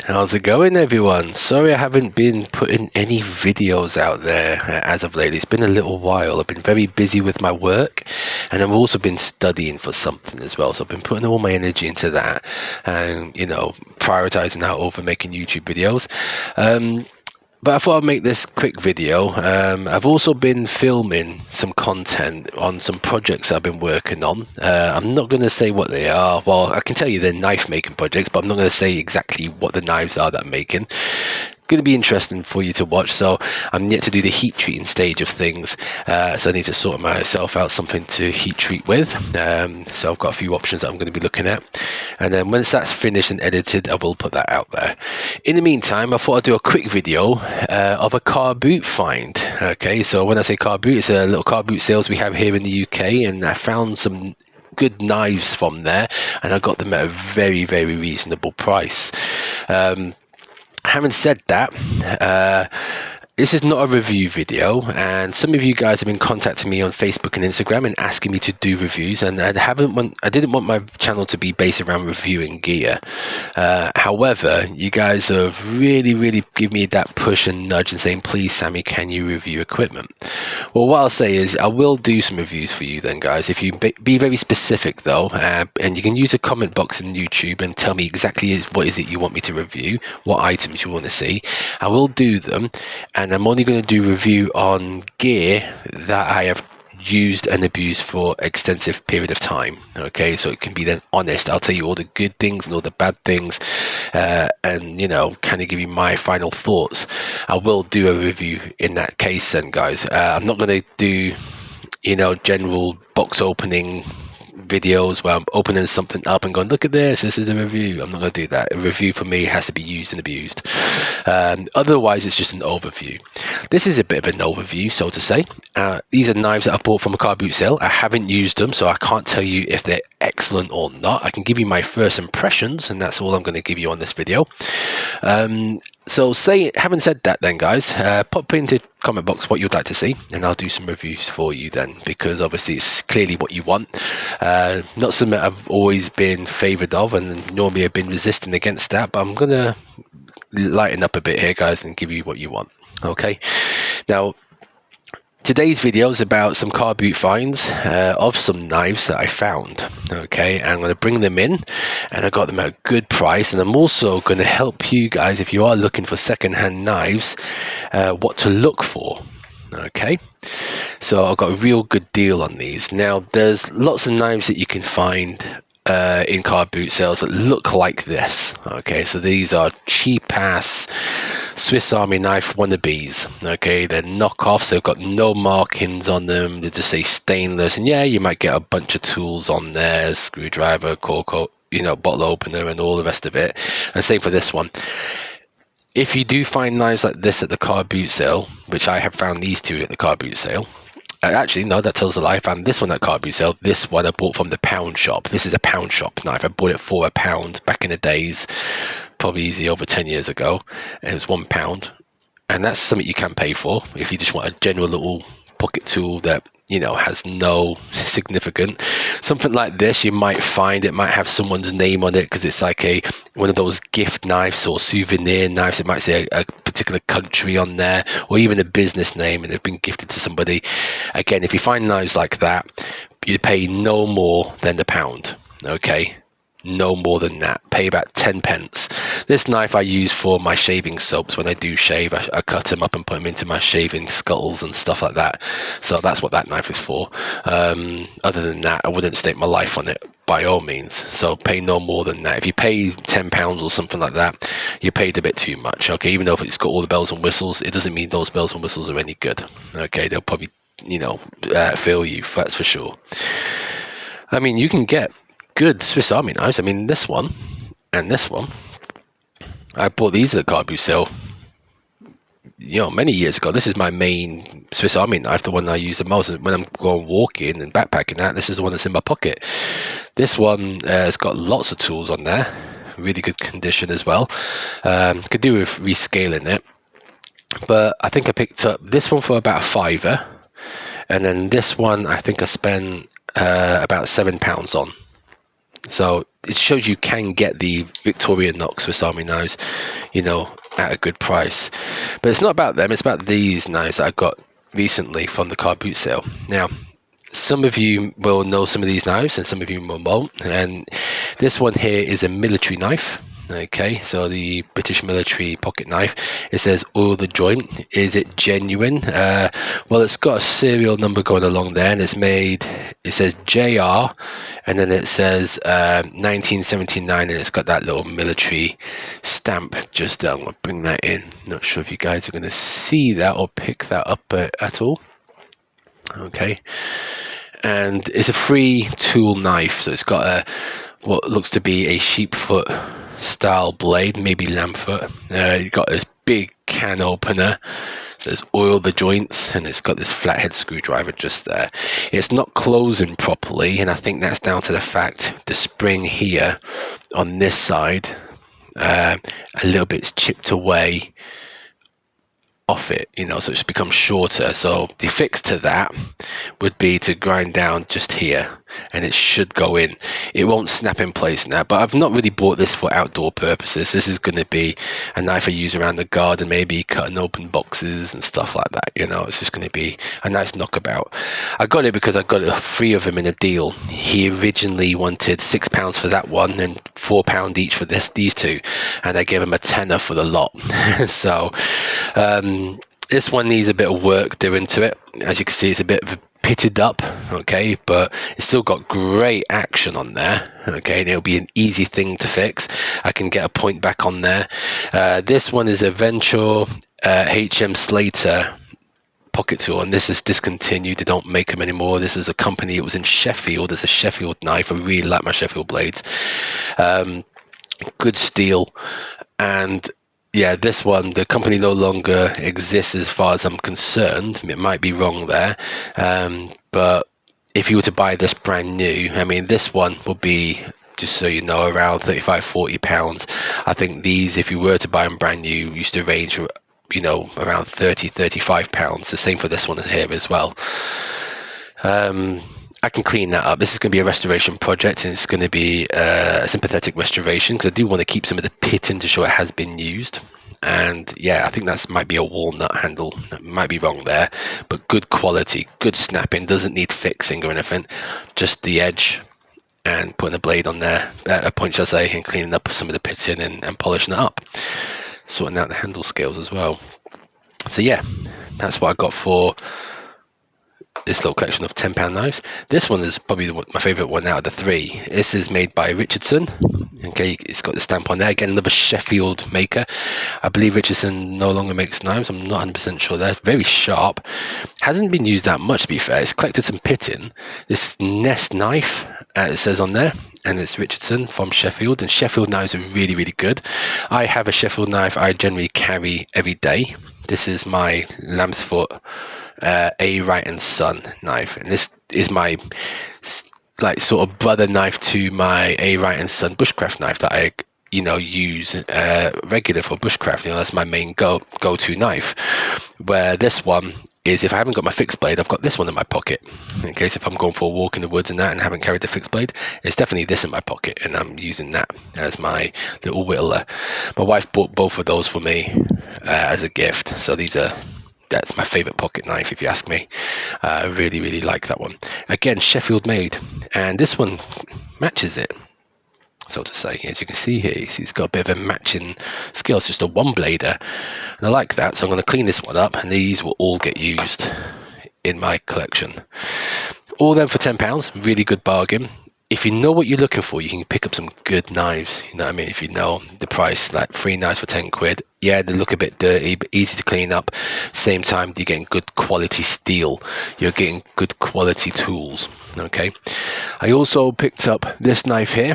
How's it going, everyone? Sorry I haven't been putting any videos out there as of lately. It's been a little while. I've been very busy with my work, and I've also been studying for something as well. So I've been putting all my energy into that and, prioritizing that over making YouTube videos. But I thought I'd make this quick video. I've also been filming some content on some projects I've been working on. I'm not going to say what they are. Well, I can tell you they're knife making projects, but I'm not going to say exactly what the knives are that I'm making. Going to be interesting for you to watch. So I'm yet to do the heat treating stage of things, so I need to sort myself out something to heat treat with. So I've got a few options that I'm going to be looking at, and then once that's finished and edited, I will put that out there. In the meantime, I thought I'd do a quick video of a car boot find. Okay, so when I say car boot, it's a little car boot sales we have here in the UK, and I found some good knives from there, and I got them at a very, very reasonable price. Having said that, this is not a review video, and some of you guys have been contacting me on Facebook and Instagram and asking me to do reviews, and I didn't want my channel to be based around reviewing gear. However, you guys have really given me that push and nudge and saying, please Sammy, can you review equipment? Well, what I'll say is I will do some reviews for you then, guys, if you be very specific though, and you can use a comment box in YouTube and tell me exactly what is it you want me to review, what items you want to see. I will do them, and I'm only going to do review on gear that I have used and abused for extensive period of time. Okay, so it can be then honest. I'll tell you all the good things and all the bad things, and kind of give you my final thoughts. I will do a review in that case then, guys. I'm not going to do general box opening videos where I'm opening something up and going, look at this is a review. I'm not going to do that. A review for me has to be used and abused. Otherwise, it's just an overview. This is a bit of an overview, so to say. These are knives that I bought from a car boot sale. I haven't used them, so I can't tell you if they're excellent or not. I can give you my first impressions, and that's all I'm going to give you on this video. So having said that then, guys, pop into the comment box what you'd like to see, and I'll do some reviews for you then, because obviously it's clearly what you want. Not something I've always been favoured of, and normally I've been resisting against that, but I'm going to lighten up a bit here, guys, and give you what you want. Okay, now today's video is about some car boot finds of some knives that I found. Okay, and I'm going to bring them in, and I got them at a good price, and I'm also going to help you guys, if you are looking for second-hand knives, what to look for. Okay, so I've got a real good deal on these. Now, there's lots of knives that you can find in car boot sales that look like this. Okay, so these are cheap-ass Swiss Army knife wannabes. Okay, they're knockoffs. They've got no markings on them. They just say stainless, and yeah, you might get a bunch of tools on there, screwdriver, cork, bottle opener, and all the rest of it. And same for this one. If you do find knives like this at the car boot sale, which I have found these two at the car boot sale. Actually, no, that tells a lie. I found this one at car boot sale. This one I bought from the pound shop. This is a pound shop knife. I bought it for £1 back in the days, probably easy over 10 years ago. And it was £1. And that's something you can pay for if you just want a general little pocket tool that has no significant. Something like this, you might find it might have someone's name on it, because it's like one of those gift knives or souvenir knives. It might say a particular country on there, or even a business name, and they've been gifted to somebody. Again, if you find knives like that, you pay no more than £1. Okay, no more than that. Pay about 10 pence. This knife I use for my shaving soaps. When I do shave, I cut them up and put them into my shaving scuttles and stuff like that. So that's what that knife is for. Other than that, I wouldn't stake my life on it by all means. So pay no more than that. If you pay £10 or something like that, you paid a bit too much. Okay, even though if it's got all the bells and whistles, it doesn't mean those bells and whistles are any good. Okay, they'll probably fail you, that's for sure. I mean, you can get good Swiss Army knives. I mean, this one and this one, I bought these at the car boot sale many years ago. This is my main Swiss Army knife, the one I use the most when I'm going walking and backpacking. This is the one that's in my pocket. This one has got lots of tools on there, really good condition as well. Could do with rescaling it, but I think I picked up this one for about £5, and then this one I think I spent about £7 on. So it shows you can get the Victorian Knox Swiss Army knives, you know, at a good price. But it's not about them, it's about these knives that I got recently from the car boot sale. Now, some of you will know some of these knives and some of you won't, and this one here is a military knife. Okay, so the British military pocket knife. It says oil the joint. Is it genuine? Well, it's got a serial number going along there, and it's made, it says JR, and then it says 1979, and it's got that little military stamp just there. I'm going to bring that in. Not sure if you guys are going to see that or pick that up at all. Okay, and it's a free tool knife, so it's got a what looks to be a sheepfoot style blade, maybe lamb foot. You've got this big can opener, says oil the joints, and it's got this flathead screwdriver just there. It's not closing properly, and I think that's down to the fact the spring here on this side a little bit's chipped away off it, you know, so it's become shorter. So the fix to that would be to grind down just here, and it should go in. It won't snap in place now, but I've not really bought this for outdoor purposes. This is going to be a knife I use around the garden, maybe cutting open boxes and stuff like that, you know. It's just going to be a nice knockabout. I got it because I got 3 of them in a deal. He originally wanted £6 for that one and £4 each for these two, and I gave him a tenner for the lot. So this one needs a bit of work doing to it. As you can see, it's a bit pitted up, okay, but it's still got great action on there, okay, and it'll be an easy thing to fix. I can get a point back on there. This one is a Venture A H.M Slater pocket tool, and this is discontinued. They don't make them anymore. This is a company, it was in Sheffield. It's a Sheffield knife. I really like my Sheffield blades. Good steel. And yeah, this one, the company no longer exists as far as I'm concerned. It might be wrong there. But if you were to buy this brand new, I mean, this one will be, just so you know, around £35–40. I think these, if you were to buy them brand new, used to range, you know, around £30–35. The same for this one here as well. I can clean that up. This is going to be a restoration project, and it's going to be a sympathetic restoration, because I do want to keep some of the pit in to show it has been used. And yeah, I think that might be a walnut handle. That might be wrong there, but good quality, good snapping. Doesn't need fixing or anything. Just the edge and putting a blade on there, a point, shall I say, and cleaning up some of the pit in and polishing it up. Sorting out the handle scales as well. So yeah, that's what I got for this little collection of £10 knives. This one is probably my favorite one out of the 3. This is made by Richardson. Okay, it's got the stamp on there. Again, another Sheffield maker. I believe Richardson no longer makes knives. I'm not 100% sure. They're very sharp. Hasn't been used that much, to be fair. It's collected some pitting. This Nest knife, it says on there, and it's Richardson from Sheffield. And Sheffield knives are really, really good. I have a Sheffield knife I generally carry every day. This is my lamb's foot A Right and Son knife, and this is my like sort of brother knife to my A Right and Son bushcraft knife that I, you know, use regular for bushcraft. You know, that's my main go-to knife. Where this one is, if I haven't got my fixed blade, I've got this one in my pocket in case if I'm going for a walk in the woods and that and haven't carried the fixed blade. It's definitely this in my pocket, and I'm using that as my little whittler. My wife bought both of those for me as a gift, so that's my favorite pocket knife, if you ask me. I really, really like that one. Again, Sheffield made, and this one matches it, so to say. As you can see here, it's got a bit of a matching scale. It's just a one-blader, and I like that, so I'm going to clean this one up, and these will all get used in my collection. All of them for £10, really good bargain. If you know what you're looking for, you can pick up some good knives. You know what I mean? If you know the price, like 3 knives for £10. Yeah, they look a bit dirty, but easy to clean up. Same time, you're getting good quality steel. You're getting good quality tools. Okay. I also picked up this knife here.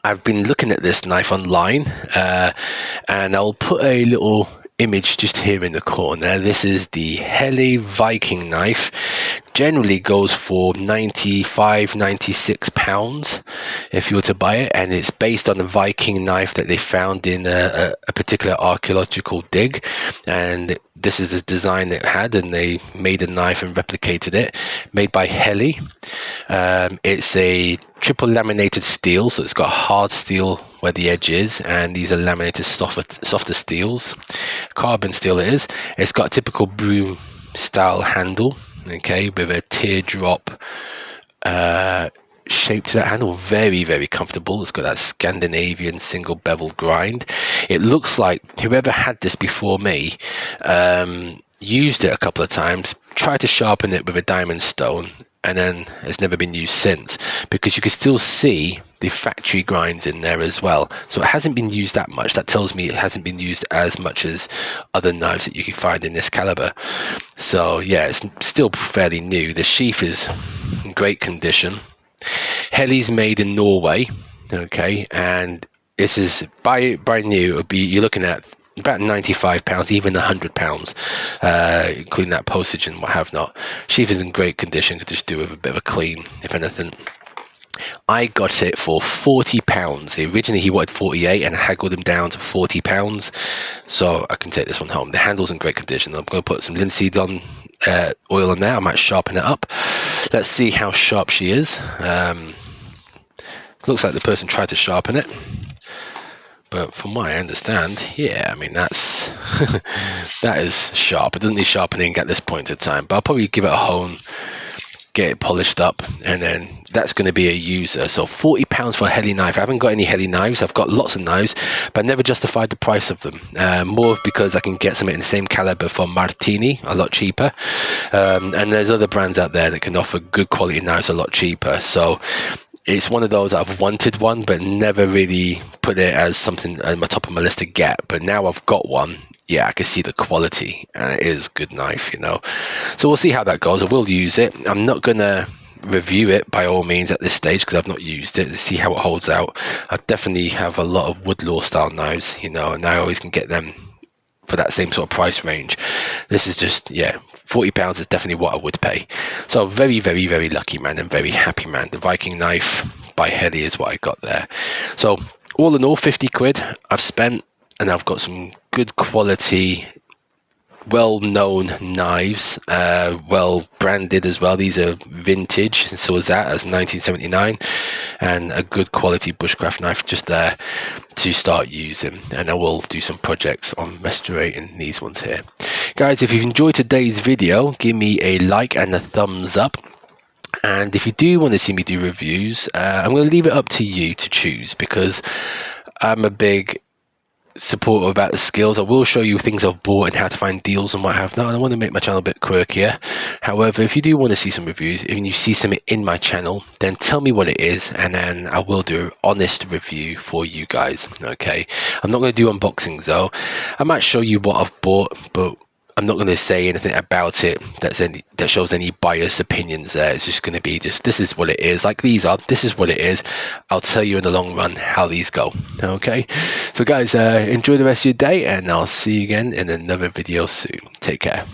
I've been looking at this knife online, and I'll put a little image just here in the corner. This is the Helle Viking Knife generally goes for 95, 96 pounds if you were to buy it, and it's based on a Viking knife that they found in a particular archaeological dig, and this is the design it had, and they made a knife and replicated it, made by Helle. It's a triple laminated steel, so it's got hard steel where the edge is, and these are laminated softer steels. Carbon steel it is. It's got a typical broom style handle, okay, with a teardrop shape to that handle. Very, very comfortable. It's got that Scandinavian single bevel grind. It looks like whoever had this before me used it a couple of times, tried to sharpen it with a diamond stone, and then it's never been used since, because you can still see the factory grinds in there as well. So it hasn't been used that much. That tells me it hasn't been used as much as other knives that you can find in this caliber. So yeah, it's still fairly new. The sheath is in great condition. Helle's made in Norway, okay, and this is by new. It would be, you're looking at about 95 pounds, even 100 pounds, including that postage and what have not. Sheath is in great condition, could just do with a bit of a clean, if anything. I got it for 40 pounds. Originally he wanted 48, and I haggled him down to 40 pounds, so I can take this one home. The handle's in great condition. I'm going to put some linseed on oil on there. I might sharpen it up. Let's see how sharp she is. Looks like the person tried to sharpen it, but from what I understand, yeah, I mean, that's that is sharp. It doesn't need sharpening at this point in time, but I'll probably give it a hone, get it polished up, and then that's going to be a user. So 40 pounds for a Helle knife. I haven't got any Helle knives. I've got lots of knives, but I never justified the price of them. More because I can get something in the same caliber from Martini a lot cheaper, and there's other brands out there that can offer good quality knives a lot cheaper. So it's one of those I've wanted one, but never really put it as something on my top of my list to get. But now I've got one, yeah, I can see the quality, and it is a good knife, you know. So we'll see how that goes. I will use it. I'm not going to review it by all means at this stage, because I've not used it, to see how it holds out. I definitely have a lot of woodlaw style knives, you know, and I always can get them for that same sort of price range. This is just, yeah, 40 pounds is definitely what I would pay. So very, very, very lucky man, and very happy man. The Viking knife by Helle is what I got there. So all in all, 50 quid I've spent, and I've got some good quality, well-known knives, well branded as well. These are vintage, and so is that, as 1979, and a good quality bushcraft knife just there to start using. And I will do some projects on restoring these ones here. Guys, if you've enjoyed today's video, give me a like and a thumbs up. And if you do want to see me do reviews, I'm going to leave it up to you to choose, because I'm a big supporter about the skills. I will show you things I've bought and how to find deals and what have not. I want to make my channel a bit quirkier. However, if you do want to see some reviews, if you see something in my channel, then tell me what it is, and then I will do an honest review for you guys. Okay, I'm not going to do unboxings though. I might show you what I've bought, but I'm not going to say anything about it that shows any biased opinions there. It's just going to be just, this is what it is. Like these are, this is what it is. I'll tell you in the long run how these go. Okay, so guys, enjoy the rest of your day, and I'll see you again in another video soon. Take care.